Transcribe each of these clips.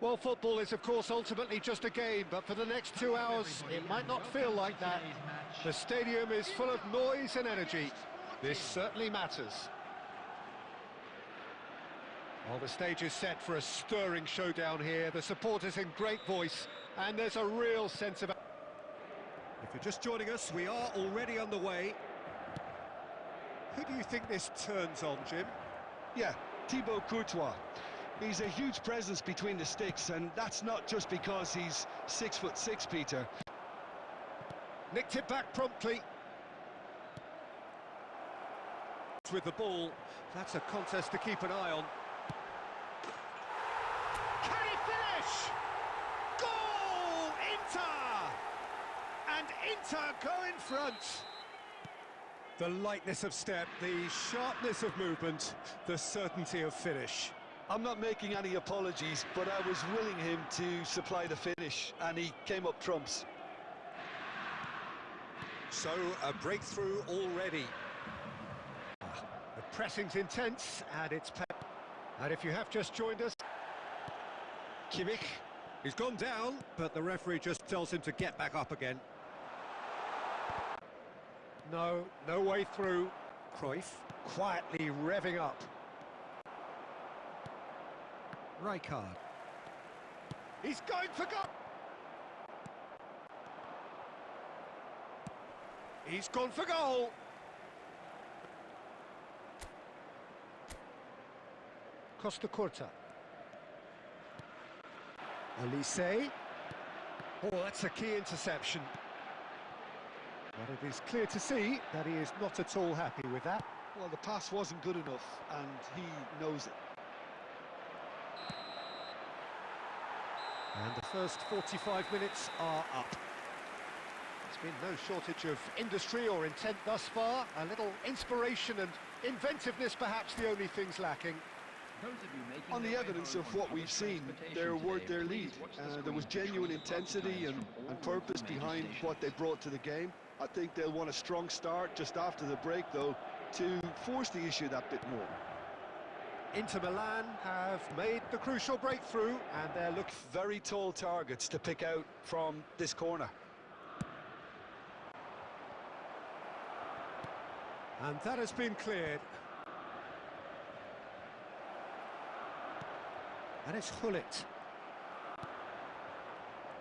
Well, football is, of course, ultimately just a game, but for the next 2 hours, it might not feel like that. The stadium is full of noise and energy. This certainly matters. Well, the stage is set for a stirring showdown here. The supporters in great voice, and there's a real sense of... If you're just joining us, we are already underway. Who do you think this turns on, Jim? Yeah, Thibaut Courtois. He's a huge presence between the sticks, and that's not just because he's 6'6", Peter. Nicked it back promptly. With the ball, that's a contest to keep an eye on. Can he finish? Goal! Inter! And Inter go in front. The lightness of step, the sharpness of movement, the certainty of finish. I'm not making any apologies, but I was willing him to supply the finish, and he came up trumps. So, a breakthrough already. The pressing's intense, and it's... And if you have just joined us... Kimmich, he's gone down, but the referee just tells him to get back up again. No way through. Cruyff quietly revving up. Rijkaard. He's going for goal. He's gone for goal. Costa Curta. Olise. Oh, that's a key interception. But it is clear to see that he is not at all happy with that. Well, the pass wasn't good enough, and he knows it. And the first 45 minutes are up. There's been no shortage of industry or intent thus far. A little inspiration and inventiveness, perhaps the only things lacking. On the evidence of what we've seen, they're worth their lead. There was genuine intensity and purpose behind what they brought to the game. I think they'll want a strong start just after the break, though, to force the issue that bit more. Inter Milan have made the crucial breakthrough, and they're looking... Very tall targets to pick out from this corner. And that has been cleared. And it's Hullet.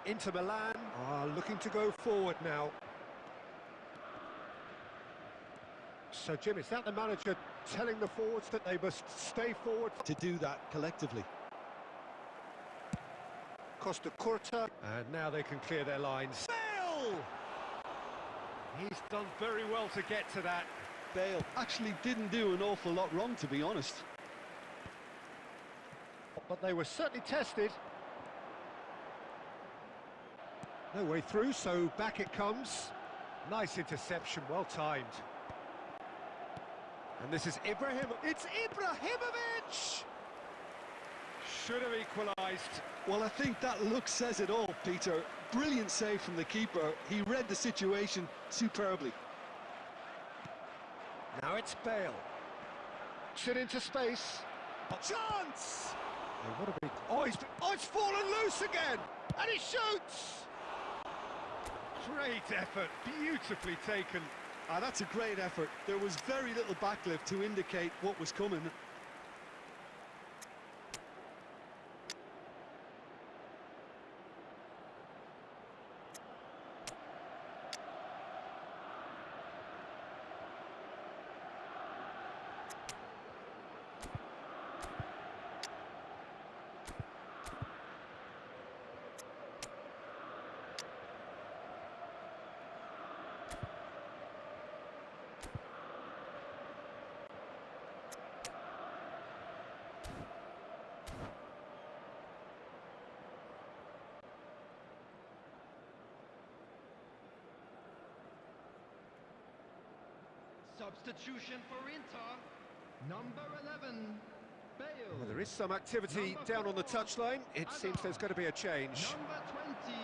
Inter Milan are looking to go forward now. So, Jim, is that the manager telling the forwards that they must stay forward? To do that collectively. Costa Curta, and now they can clear their lines. Bale! He's done very well to get to that. Bale actually didn't do an awful lot wrong, to be honest. But they were certainly tested. No way through, so back it comes. Nice interception, well timed. And this is Ibrahim. It's Ibrahimovic! Should have equalised. Well, I think that look says it all, Peter. Brilliant save from the keeper. He read the situation superbly. Now it's Bale. Shot into space. A chance! Oh, it's fallen loose again! And he shoots! Great effort, beautifully taken. That's a great effort. There was very little backlift to indicate what was coming. Substitution for Inter, number 11, Bale. Well, there is some activity down on the touchline. It seems there's going to be a change. Number 20,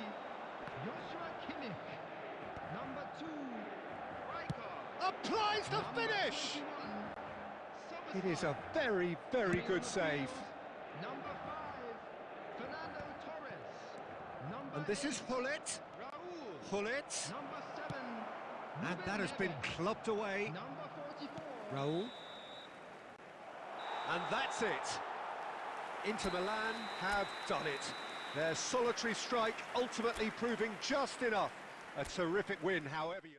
Joshua Kimmich. Number 2, Rijkaard. Applies the finish! It is a very, very good save. Number 5, Fernando And this is Hullet. Raul. Hullet. Number 7. And that has been clubbed away. Number 44. Raul. And that's it. Inter Milan have done it. Their solitary strike ultimately proving just enough. A terrific win, however you...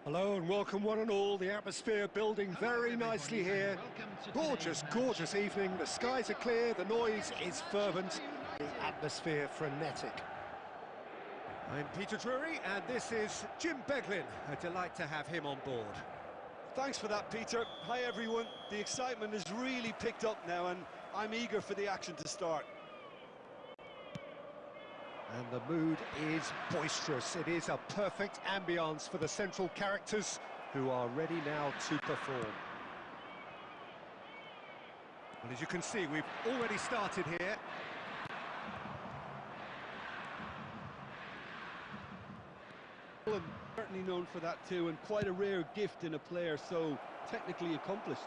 Hello and welcome one and all. The atmosphere building very nicely here. Gorgeous, gorgeous evening. The skies are clear, the noise is fervent, the atmosphere frenetic. I'm Peter Drury and this is Jim Beglin. A delight to have him on board. Thanks for that, Peter. Hi, everyone. The excitement has really picked up now, and I'm eager for the action to start. And the mood is boisterous. It is a perfect ambience for the central characters who are ready now to perform. Well, as you can see, we've already started here. And certainly known for that too, and quite a rare gift in a player so technically accomplished.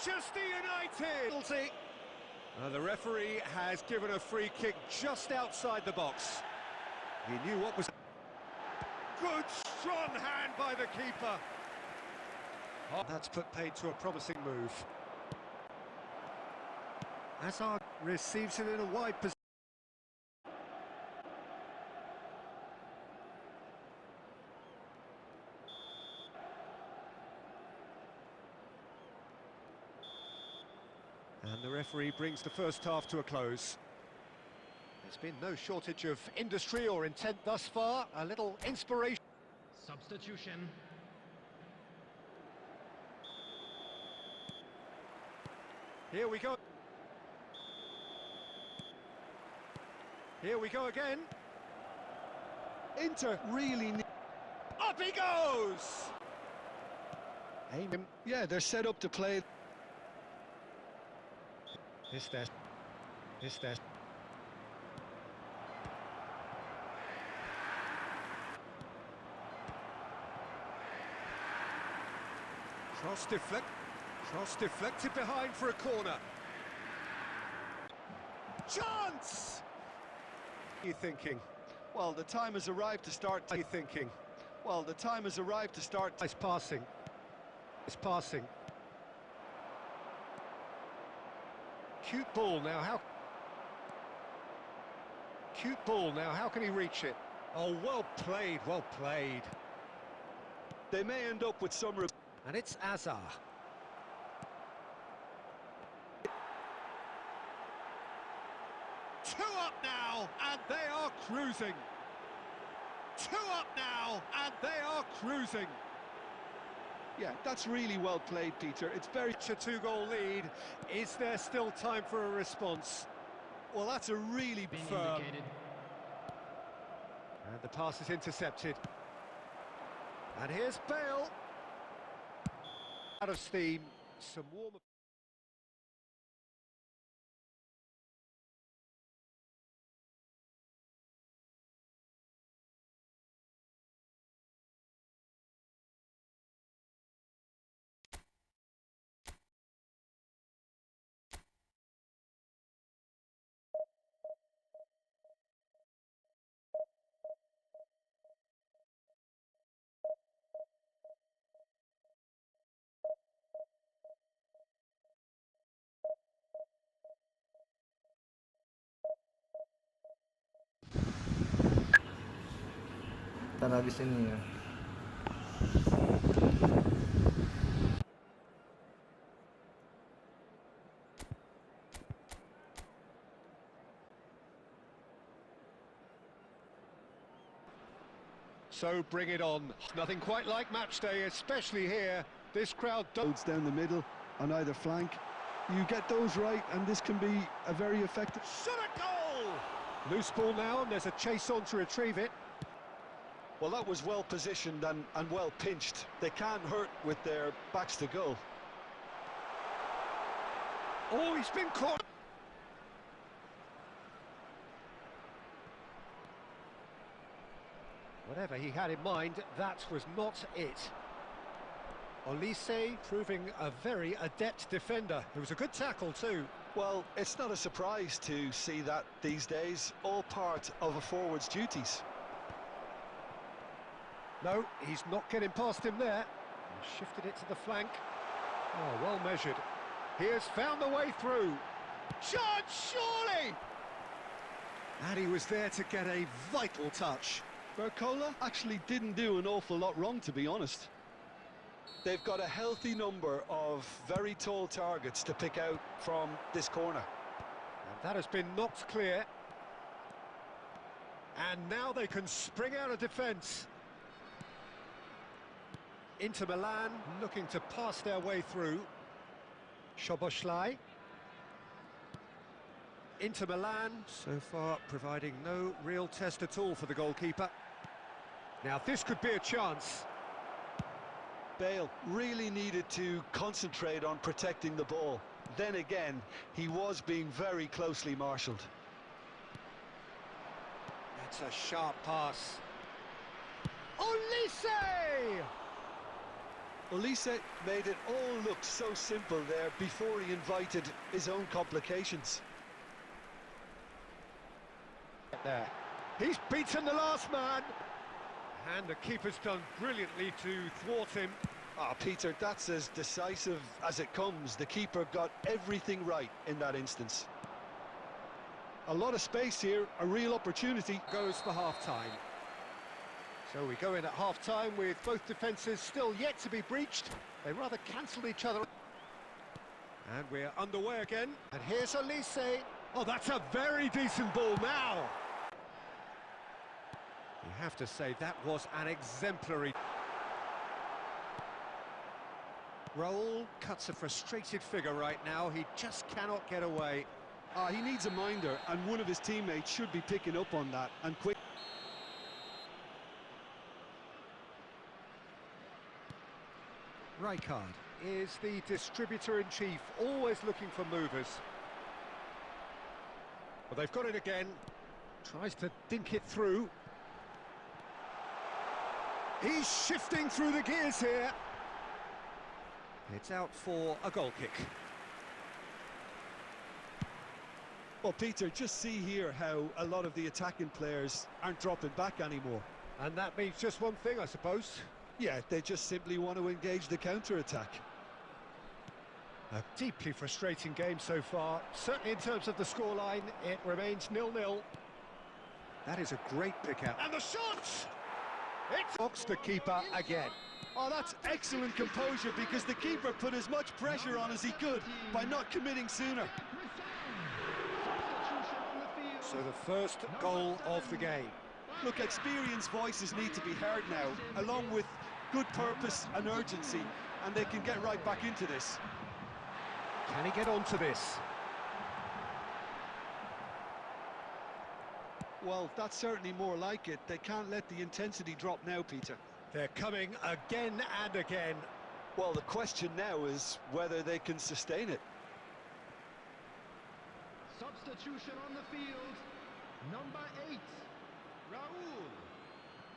Manchester United! The referee has given a free kick just outside the box. He knew what was... Good, strong hand by the keeper. Oh, that's put paid to a promising move. Hazard receives it in a wide position. And the referee brings the first half to a close. There's been no shortage of industry or intent thus far. A little inspiration. Substitution. Here we go. Here we go again. Inter really... Up he goes! Yeah, they're set up to play. Is there? Cross deflected behind for a corner. Chance! What are you thinking? Well, the time has arrived to start. What are you thinking? Well, the time has arrived to start. It's passing. It's passing. Cute ball now, how can he reach it? Oh, well played, well played. They may end up with some... And it's Hazard. Two up now, and they are cruising. Two up now, and they are cruising. Yeah, that's really well played, Peter. It's very... A two-goal lead. Is there still time for a response? Well, that's a really firm... And the pass is intercepted. And here's Bale. Out of steam. Some warm... Ntar habis ini ya. So bring it on. Nothing quite like match day, especially here. This crowd Loads down the middle on either flank. You get those right, and this can be a very effective... shot a goal! Loose ball now, and there's a chase on to retrieve it. Well, that was well positioned and well pinched. They can't hurt with their backs to goal. Oh, he's been caught. Whatever he had in mind, that was not it. Olise proving a very adept defender. It was a good tackle too. Well, it's not a surprise to see that these days, all part of a forward's duties. No, he's not getting past him there. He shifted it to the flank. Oh, well measured. He has found the way through. Chance, surely! And he was there to get a vital touch. Barcola actually didn't do an awful lot wrong, to be honest. They've got a healthy number of very tall targets to pick out from this corner. And that has been knocked clear. And now they can spring out of defence. Inter Milan looking to pass their way through. Szoboszlai. Inter Milan so far providing no real test at all for the goalkeeper. Now this could be a chance. Bale really needed to concentrate on protecting the ball. Then again, he was being very closely marshalled. That's a sharp pass. Olise! Olise made it all look so simple there before he invited his own complications. There. He's beaten the last man. And the keeper's done brilliantly to thwart him. Ah, Peter, that's as decisive as it comes. The keeper got everything right in that instance. A lot of space here, a real opportunity. Goes for half-time. So we go in at half-time with both defences still yet to be breached. They rather cancelled each other. And we're underway again. And here's Olise. Oh, that's a very decent ball now. You have to say that was an exemplary... Raul cuts a frustrated figure right now. He just cannot get away. He needs a minder, and one of his teammates should be picking up on that, and quick. Rijkaard is the distributor-in-chief, always looking for movers. Well, they've got it again. Tries to dink it through. He's shifting through the gears here. It's out for a goal kick. Well, Peter, just see here how a lot of the attacking players aren't dropping back anymore. And that means just one thing, I suppose. Yeah, they just simply want to engage the counter-attack. A deeply frustrating game so far. Certainly in terms of the scoreline, it remains 0-0. That is a great pick-out. And the shot! It's box the keeper again. Oh, that's excellent composure, because the keeper put as much pressure on as he could by not committing sooner. So the first goal of the game. Look, experienced voices need to be heard now, along with good purpose and urgency, and they can get right back into this. Can he get onto this? Well, that's certainly more like it. They can't let the intensity drop now, Peter. They're coming again and again. Well, the question now is whether they can sustain it. Substitution on the field. Number 8, Raul.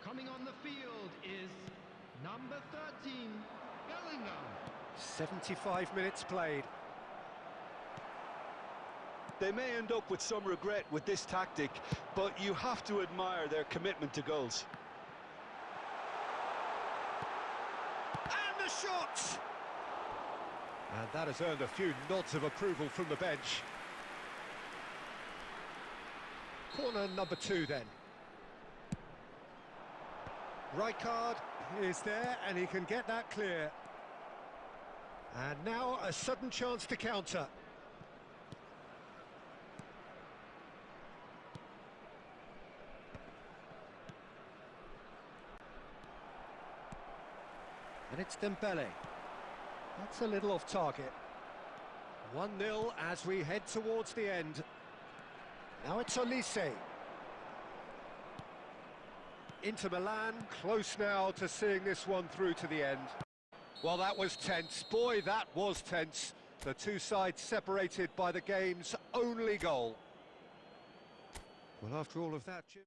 Coming on the field is number 13, Bellingham. 75 minutes played. They may end up with some regret with this tactic, but you have to admire their commitment to goals. And the shot! And that has earned a few nods of approval from the bench. Corner number 2 then. Rijkaard is there and he can get that clear. And now a sudden chance to counter. And it's Dembele. That's a little off target. 1-0 as we head towards the end. Now it's Olise. Inter Milan, close now to seeing this one through to the end. Well, that was tense. Boy, that was tense. The two sides separated by the game's only goal. Well, after all of that, Jim...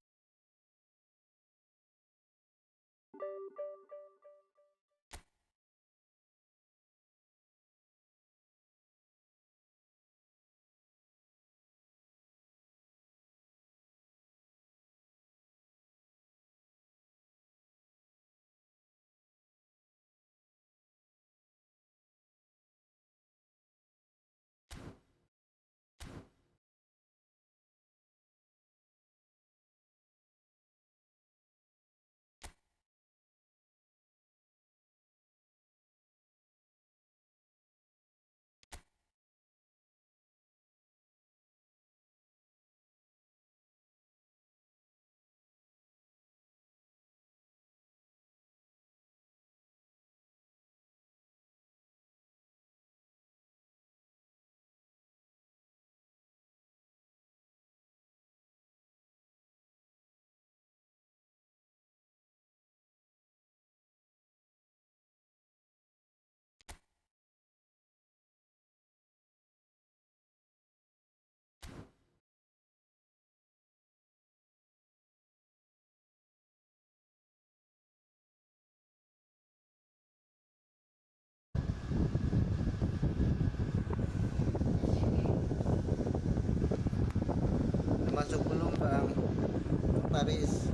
Masuk belum Bang Paris?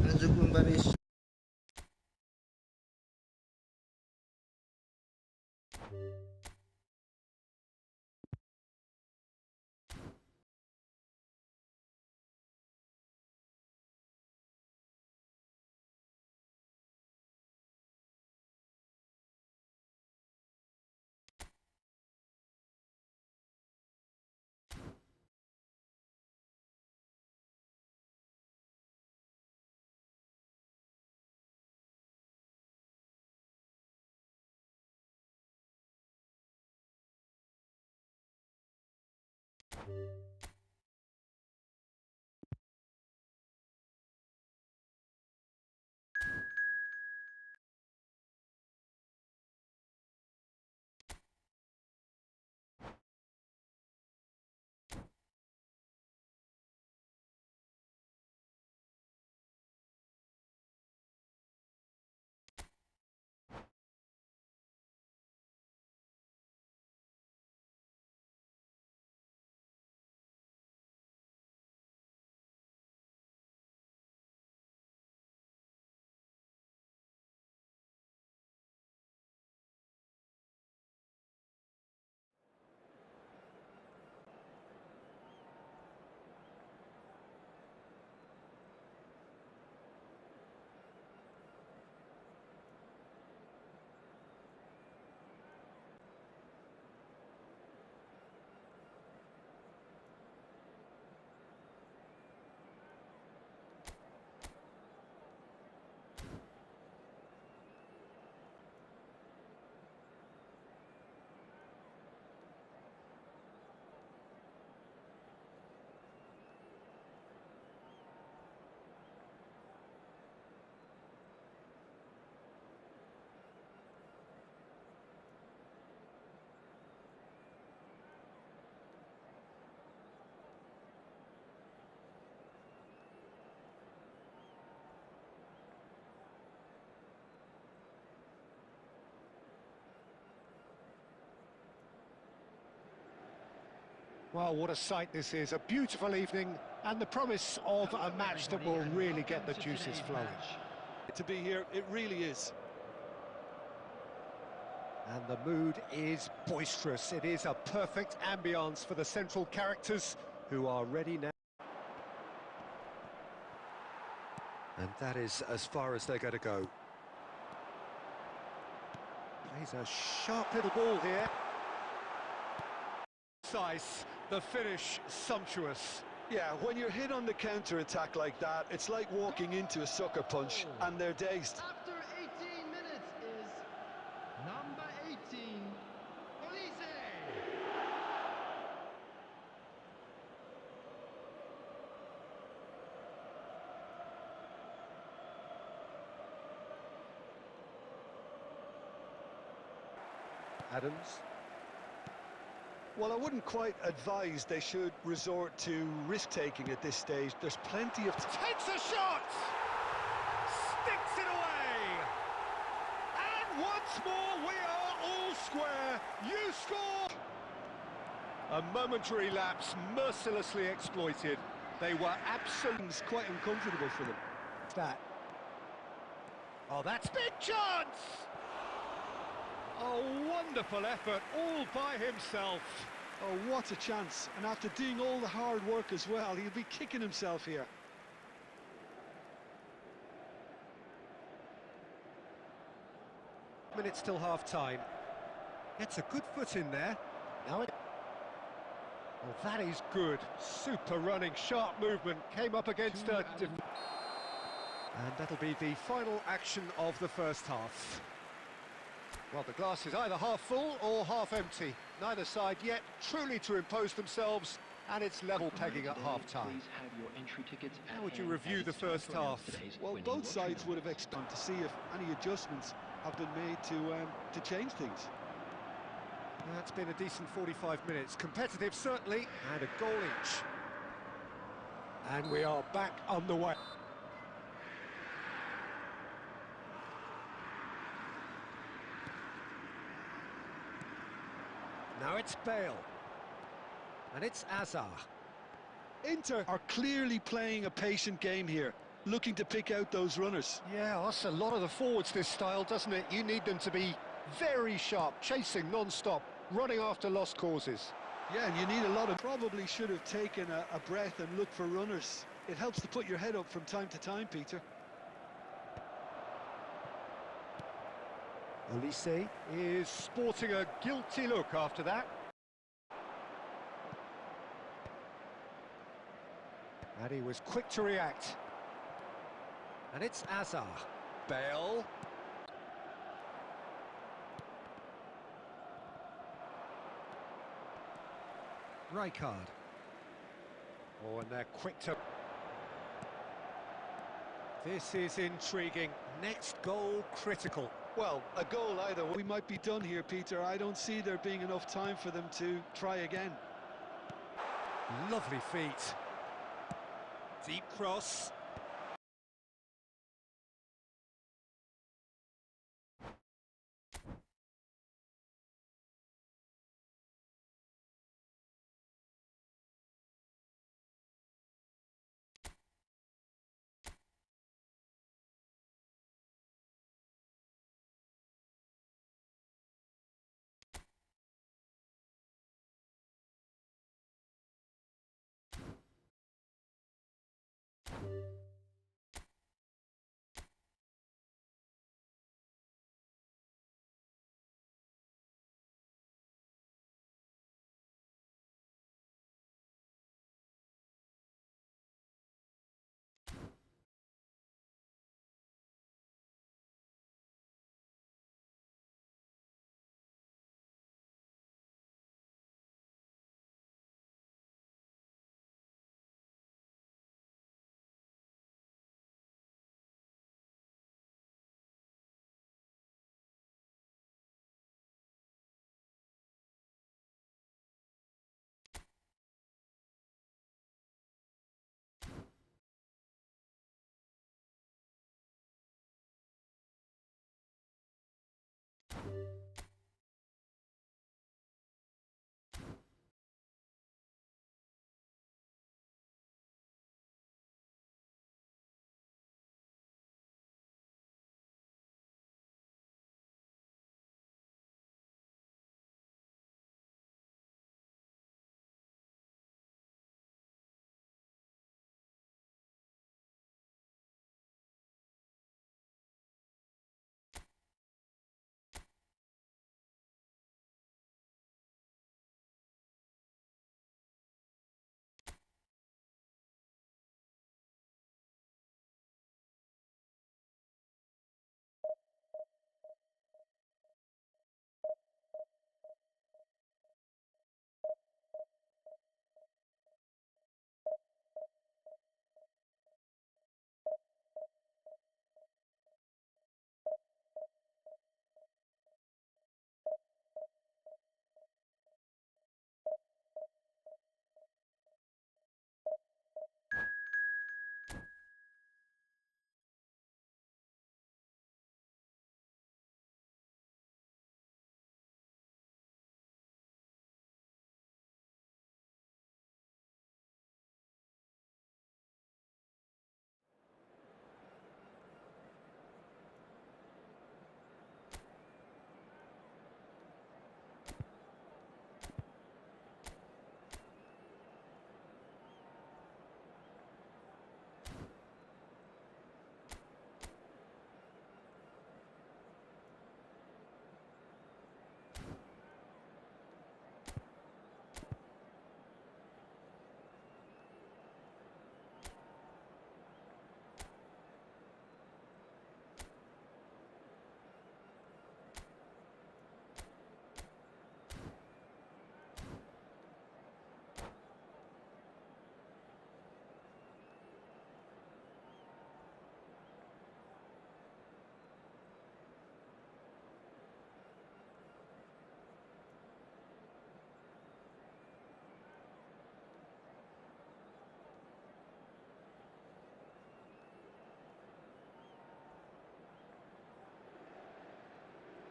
Masuk belum Paris? Well, what a sight this is. A beautiful evening and the promise of a match that will really get the juices flowing. To be here, it really is. And the mood is boisterous. It is a perfect ambience for the central characters who are ready now. And that is as far as they're going to go. Plays a sharp little ball here. Precise, the finish sumptuous. Yeah, when you're hit on the counter-attack like that, it's like walking into a sucker punch, and they're dazed. After 18 minutes is number 18, Police. Adams. Well, I wouldn't quite advise they should resort to risk-taking at this stage. There's plenty of... Takes a shot! Sticks it away! And once more we are all square. You score! A momentary lapse mercilessly exploited. They were absolutely... It's quite uncomfortable for them. That. Oh, that's big chance! A wonderful effort all by himself. Oh, what a chance. And after doing all the hard work as well, he'll be kicking himself here. Minutes till half-time. Gets a good foot in there. Now it... Well, that is good. Super running, sharp movement. Came up against a... And that'll be the final action of the first half. Well, the glass is either half full or half empty. Neither side yet truly to impose themselves, and it's level pegging at half-time. How would you review the first half? Well, both sides would have expected to see if any adjustments have been made to change things. That's been a decent 45 minutes. Competitive, certainly, and a goal each. And we are back on the way. Now it's Bale. And it's Azar. Inter are clearly playing a patient game here, looking to pick out those runners. Yeah, that's a lot of the forwards, this style, doesn't it? You need them to be very sharp, chasing non-stop, running after lost causes. Yeah, and you need a lot of... Probably should have taken a breath and looked for runners. It helps to put your head up from time to time, Peter. Olise is sporting a guilty look after that. And he was quick to react. And it's Azar. Bale. Rijkaard. Oh, and they're quick to... This is intriguing. Next goal critical. Well, a goal either. We might be done here, Peter. I don't see there being enough time for them to try again. Lovely feet. Deep cross.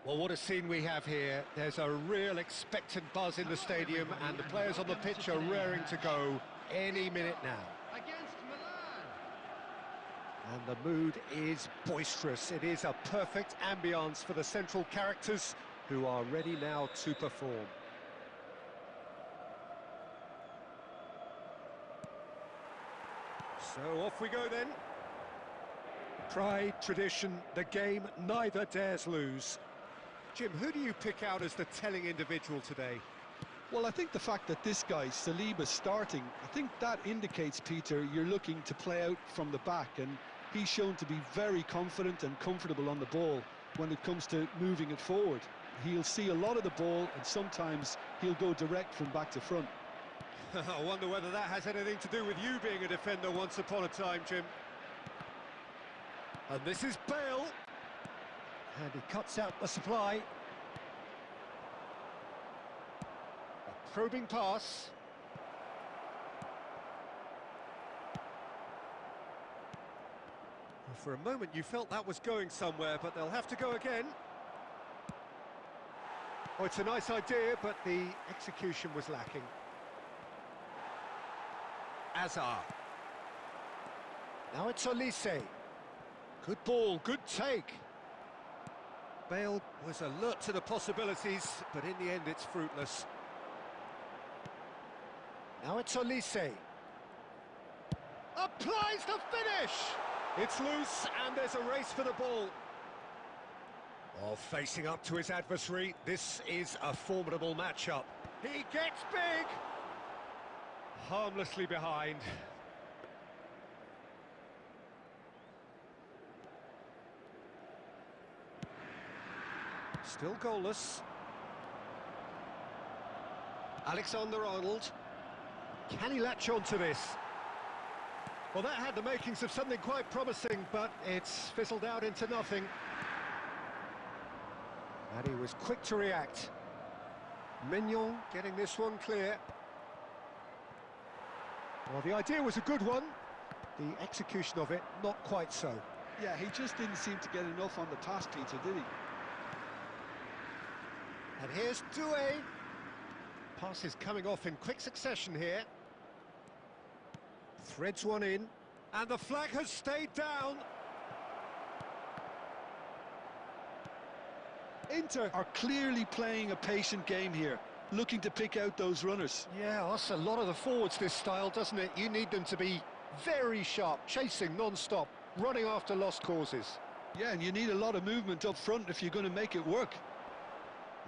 Well, what a scene we have here. There's a real expectant buzz in the stadium, and the players on the pitch are raring to go any minute now. Against Milan. And the mood is boisterous. It is a perfect ambience for the central characters who are ready now to perform. So off we go then. Pride, tradition, the game neither dares lose. Jim, who do you pick out as the telling individual today? Well, I think the fact that this guy, Saliba's starting, I think that indicates, Peter, you're looking to play out from the back, and he's shown to be very confident and comfortable on the ball when it comes to moving it forward. He'll see a lot of the ball, and sometimes he'll go direct from back to front. I wonder whether that has anything to do with you being a defender once upon a time, Jim. And this is Bale. And he cuts out the supply. A probing pass. Well, for a moment you felt that was going somewhere, but they'll have to go again. Oh, it's a nice idea, but the execution was lacking. Azar. Now it's Olise. Good ball, good take. Bale was alert to the possibilities, but in the end it's fruitless. Now it's Olise. Applies the finish! It's loose and there's a race for the ball. Oh, facing up to his adversary, this is a formidable matchup. He gets big! Harmlessly behind. Still goalless. Alexander-Arnold. Can he latch on to this? Well, that had the makings of something quite promising, but it's fizzled out into nothing. And he was quick to react. Mignon getting this one clear. Well, the idea was a good one. The execution of it, not quite so. Yeah, he just didn't seem to get enough on the pass, Peter, did he? And here's Doué. Passes coming off in quick succession here. Threads one in. And the flag has stayed down. Inter are clearly playing a patient game here, looking to pick out those runners. Yeah, that's a lot of the forwards, this style, doesn't it? You need them to be very sharp, chasing non-stop, running after lost causes. Yeah, and you need a lot of movement up front if you're going to make it work.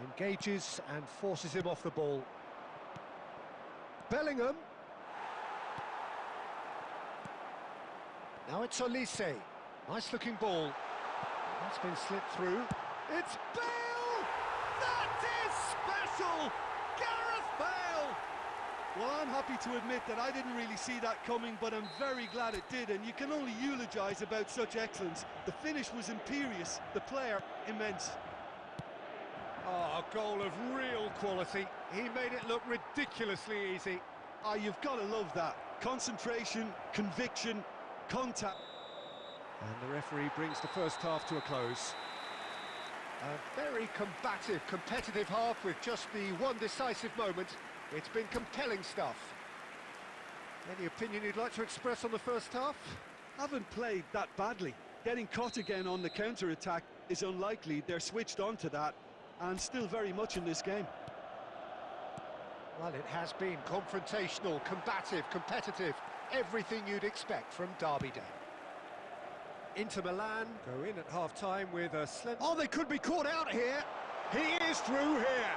Engages and forces him off the ball. Bellingham. Now it's Olise. Nice looking ball. That's been slipped through. It's Bale! That is special! Gareth Bale! Well, I'm happy to admit that I didn't really see that coming, but I'm very glad it did, and you can only eulogise about such excellence. The finish was imperious, the player immense. Oh, a goal of real quality. He made it look ridiculously easy. Ah, you've got to love that. Concentration, conviction, contact. And the referee brings the first half to a close. A very combative, competitive half with just the one decisive moment. It's been compelling stuff. Any opinion you'd like to express on the first half? Haven't played that badly. Getting caught again on the counter-attack is unlikely. They're switched on to that and still very much in this game. Well, it has been confrontational, combative, competitive. Everything you'd expect from Derby Day. Inter Milan go in at half-time with a slender... Oh, they could be caught out here! He is through here!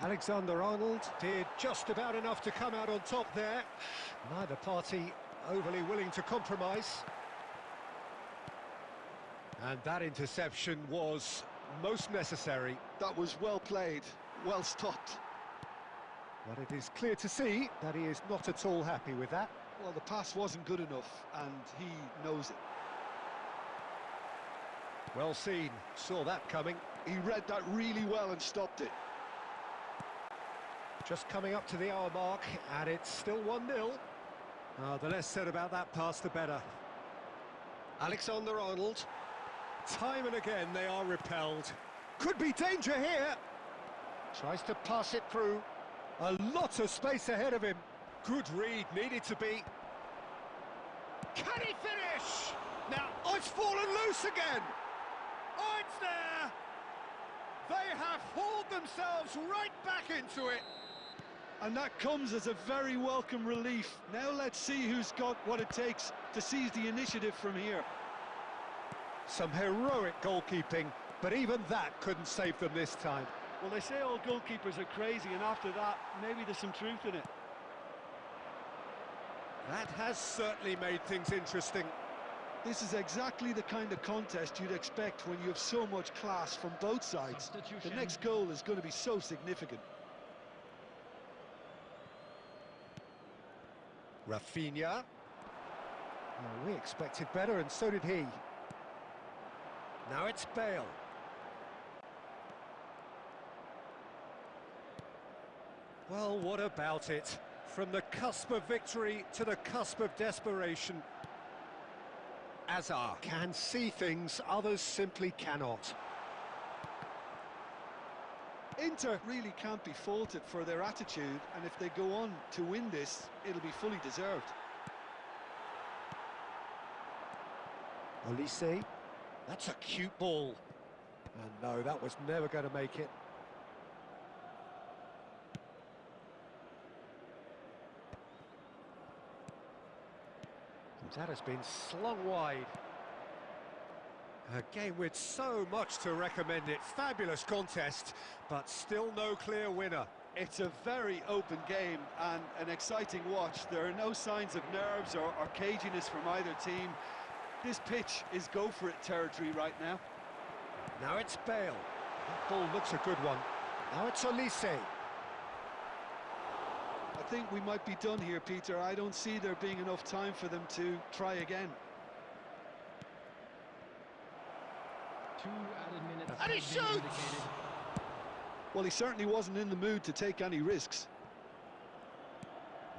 Alexander-Arnold did just about enough to come out on top there. Neither party overly willing to compromise. And that interception was most necessary. That was well played, well stopped. But it is clear to see that he is not at all happy with that. Well, the pass wasn't good enough, and he knows it. Well seen, saw that coming. He read that really well and stopped it. Just coming up to the hour mark, and it's still 1-0. The less said about that pass, the better. Alexander-Arnold. Time and again they are repelled. Could be danger here. Tries to pass it through. A lot of space ahead of him. Good read, needed to be. Can he finish? Now, oh, it's fallen loose again. Oh, it's there. They have hauled themselves right back into it. And that comes as a very welcome relief. Now let's see who's got what it takes to seize the initiative from here. Some heroic goalkeeping, but even that couldn't save them this time. Well, they say all goalkeepers are crazy, and after that, maybe there's some truth in it. That has certainly made things interesting. This is exactly the kind of contest you'd expect when you have so much class from both sides. The next goal is going to be so significant. Rafinha. Oh, we expected better, and so did he. Now it's Bale. Well, what about it? From the cusp of victory to the cusp of desperation. Azar can see things others simply cannot. Inter really can't be faulted for their attitude, and if they go on to win this, it'll be fully deserved. Olise. That's a cute ball. And no, that was never going to make it. That has been slung wide. A game with so much to recommend it. Fabulous contest, but still no clear winner. It's a very open game and an exciting watch. There are no signs of nerves or caginess from either team. This pitch is go-for-it territory right now. Now it's Bale. That ball looks a good one. Now it's Olise. I think we might be done here, Peter. I don't see there being enough time for them to try again. 2 added minutes. And he shoots! Well, he certainly wasn't in the mood to take any risks.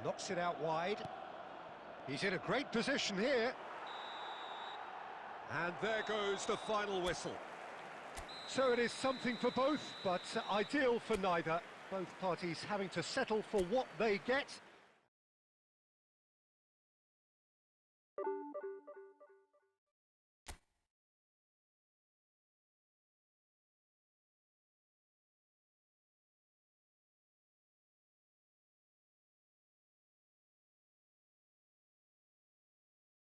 Knocks it out wide. He's in a great position here. And there goes the final whistle. So it is something for both, but ideal for neither. Both parties having to settle for what they get.